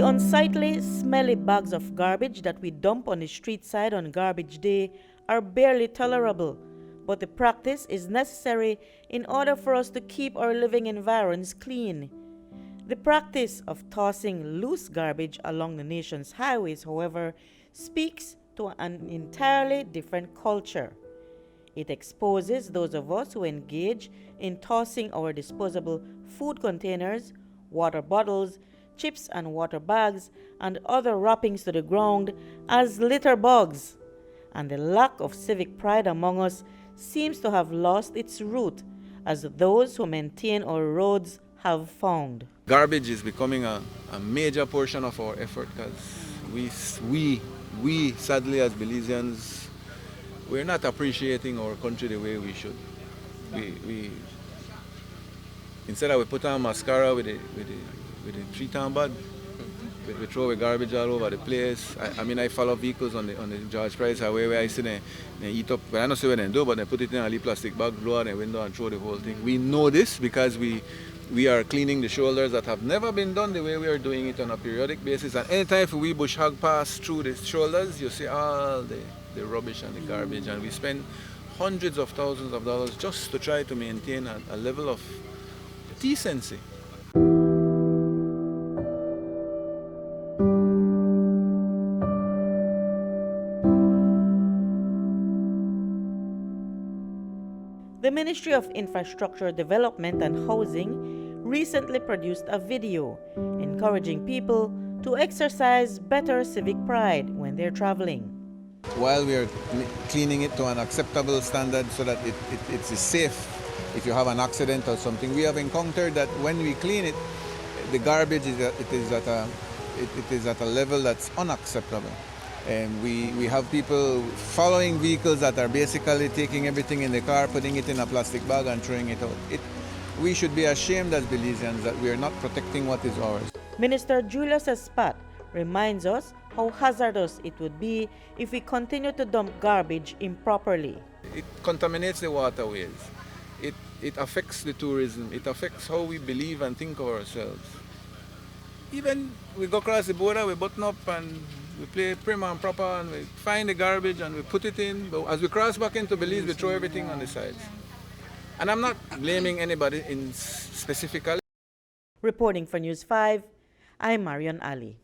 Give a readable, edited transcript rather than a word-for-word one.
The unsightly, smelly bags of garbage that we dump on the street side on garbage day are barely tolerable, but the practice is necessary in order for us to keep our living environs clean. The practice of tossing loose garbage along the nation's highways, however, speaks to an entirely different culture. It exposes those of us who engage in tossing our disposable food containers, water bottles, chips and water bags, and other wrappings to the ground as litterbugs. And the lack of civic pride among us seems to have lost its root, as those who maintain our roads have found. Garbage is becoming a major portion of our effort because we sadly as Belizeans, we're not appreciating our country the way we should. We instead of we put on mascara with the three-town bag, we throw away garbage all over the place. I mean, I follow vehicles on the George Price Highway where I see they eat up, well, I don't see what they do, but they put it in a little plastic bag, blow out the window and throw the whole thing. We know this because we are cleaning the shoulders that have never been done the way we are doing it on a periodic basis. And anytime if we bush hog pass through the shoulders, you see all the rubbish and the garbage. And we spend hundreds of thousands of dollars just to try to maintain a level of decency. The Ministry of Infrastructure Development and Housing recently produced a video encouraging people to exercise better civic pride when they're traveling. While we are cleaning it to an acceptable standard so that it's safe if you have an accident or something, we have encountered that when we clean it, the garbage is at a level that's unacceptable. And we have people following vehicles that are basically taking everything in the car, putting it in a plastic bag and throwing it out. We should be ashamed as Belizeans that we are not protecting what is ours. Minister Julius Espat reminds us how hazardous it would be if we continue to dump garbage improperly. It contaminates the waterways. It affects the tourism. It affects how we believe and think of ourselves. Even we go across the border, we button up and we play prim and proper and we find the garbage and we put it in. But as we cross back into Belize, we throw everything on the sides. And I'm not blaming anybody specifically. Reporting for News 5, I'm Marion Ali.